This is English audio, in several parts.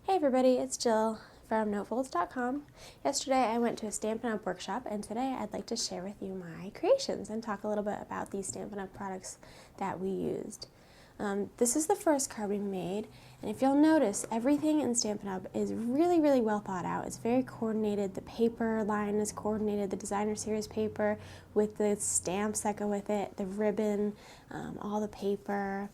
Hey everybody, it's Jill from notefolds.com. Yesterday I went to a Stampin' Up! Workshop, and today I'd like to share with you my creations and talk a little bit about these Stampin' Up! Products that we used. This is the first card we made, and if you'll notice, everything in Stampin' Up! Is really, really well thought out. It's very coordinated. The paper line is coordinated, the designer series paper with the stamps that go with it, the ribbon, all the paper.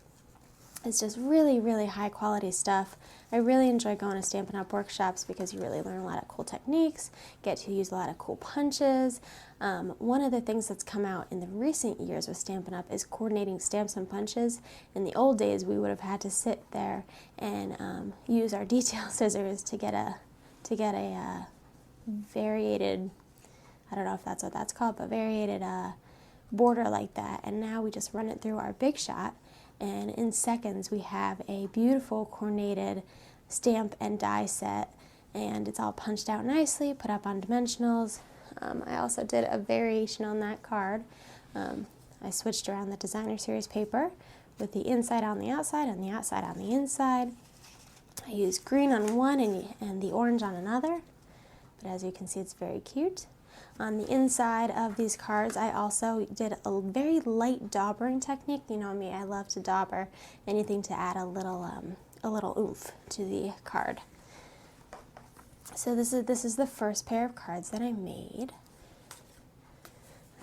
It's just really, really high quality stuff. I really enjoy going to Stampin' Up! Workshops because you really learn a lot of cool techniques, get to use a lot of cool punches. One of the things that's come out in the recent years with Stampin' Up! Is coordinating stamps and punches. In the old days, we would have had to sit there and use our detail scissors to get a variated, I don't know if that's what that's called, but variated border like that. And now we just run it through our Big Shot, and in seconds we have a beautiful coordinated stamp and die set, and it's all punched out nicely, put up on dimensionals. I also did a variation on that card. I switched around the designer series paper with the inside on the outside and the outside on the inside. I used green on one and the orange on another, but as you can see, it's very cute. On the inside of these cards, I also did a very light daubering technique. You know me, I love to dauber anything to add a little oomph to the card. So this is the first pair of cards that I made.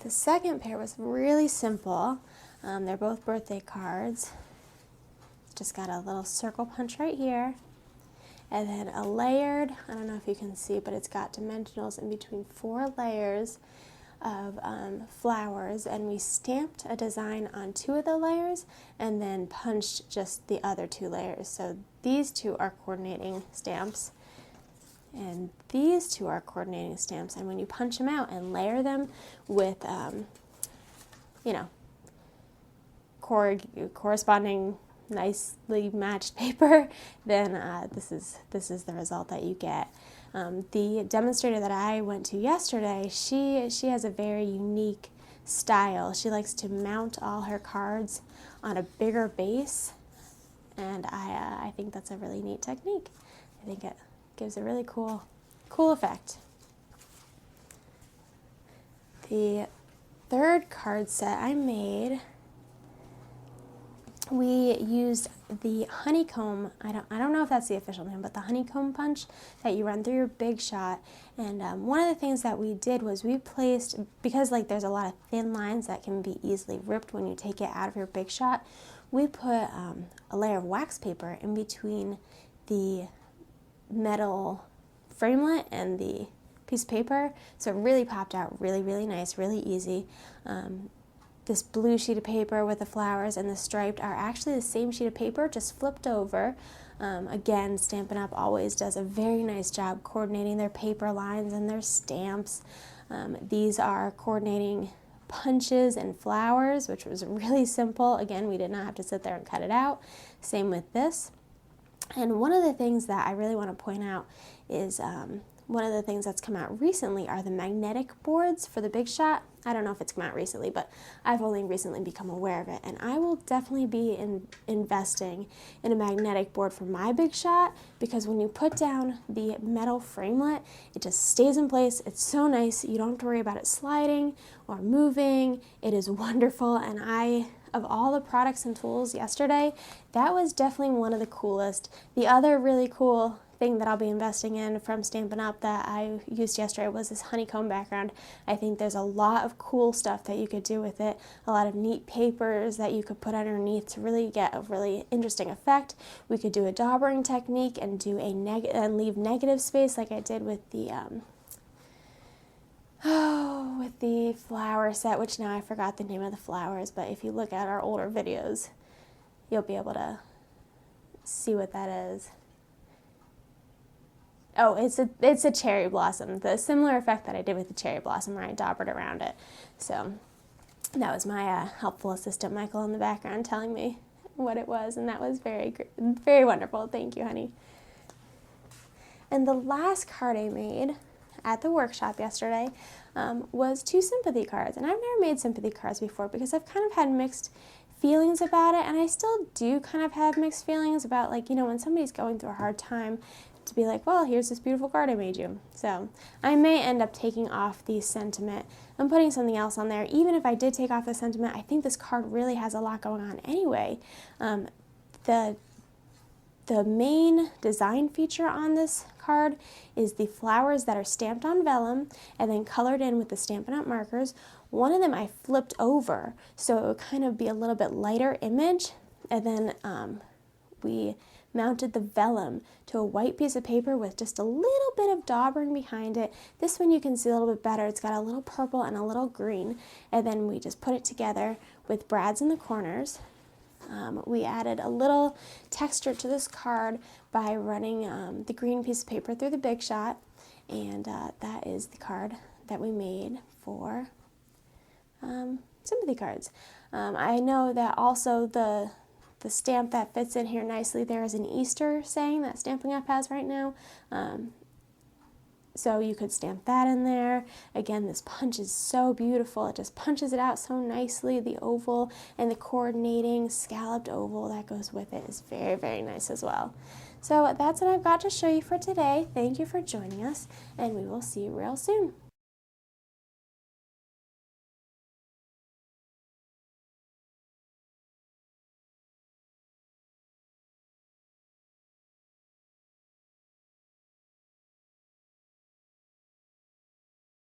The second pair was really simple. They're both birthday cards. Just got a little circle punch right here. And then a layered, I don't know if you can see, but it's got dimensionals in between 4 layers of flowers, and we stamped a design on 2 of the layers and then punched just the other 2 layers. So these 2 are coordinating stamps, and these 2 are coordinating stamps, and when you punch them out and layer them with, corresponding nicely matched paper, then this is the result that you get. The demonstrator that I went to yesterday, she has a very unique style. She likes to mount all her cards on a bigger base, and I think that's a really neat technique. I think it gives a really cool effect. The third card set I made, we used the honeycomb, I don't know if that's the official name, but the honeycomb punch that you run through your Big Shot. And one of the things that we did was we placed, because there's a lot of thin lines that can be easily ripped when you take it out of your Big Shot, we put a layer of wax paper in between the metal framelit and the piece of paper, so it really popped out really, really nice, really easy. This blue sheet of paper with the flowers and the striped are actually the same sheet of paper, just flipped over. Again, Stampin' Up! Always does a very nice job coordinating their paper lines and their stamps. These are coordinating punches and flowers, which was really simple. Again, we did not have to sit there and cut it out. Same with this. And one of the things that I really want to point out is one of the things that's come out recently are the magnetic boards for the Big Shot. I don't know if it's come out recently, but I've only recently become aware of it, and I will definitely be investing in a magnetic board for my Big Shot, because when you put down the metal framelit, it just stays in place. It's so nice. You don't have to worry about it sliding or moving. It is wonderful, and of all the products and tools yesterday, that was definitely one of the coolest. The other really cool thing that I'll be investing in from Stampin' Up! That I used yesterday was this honeycomb background. I think there's a lot of cool stuff that you could do with it, a lot of neat papers that you could put underneath to really get a really interesting effect. We could do a daubering technique and do and leave negative space like I did with the with the flower set, which now I forgot the name of the flowers, but if you look at our older videos, you'll be able to see what that is. Oh, it's a cherry blossom, the similar effect that I did with the cherry blossom where I daubered around it. So that was my helpful assistant Michael in the background telling me what it was, and that was very, very wonderful. Thank you, honey. And the last card I made at the workshop yesterday was 2 sympathy cards, and I've never made sympathy cards before because I've kind of had mixed feelings about it, and I still do kind of have mixed feelings about, like, you know, when somebody's going through a hard time, to be like, well, here's this beautiful card I made you. So I may end up taking off the sentiment and putting something else on there. Even if I did take off the sentiment, I think this card really has a lot going on anyway. The main design feature on this card is the flowers that are stamped on vellum and then colored in with the Stampin' Up! Markers. One of them I flipped over so it would kind of be a little bit lighter image, and then we mounted the vellum to a white piece of paper with just a little bit of daubering behind it. This one you can see a little bit better. It's got a little purple and a little green, and then we just put it together with brads in the corners. We added a little texture to this card by running the green piece of paper through the Big Shot, and that is the card that we made for Sympathy cards. I know that also the stamp that fits in here nicely there is an Easter saying that Stampin' Up! Has right now. So you could stamp that in there. Again, this punch is so beautiful. It just punches it out so nicely. The oval and the coordinating scalloped oval that goes with it is very, very nice as well. So that's what I've got to show you for today. Thank you for joining us, and we will see you real soon.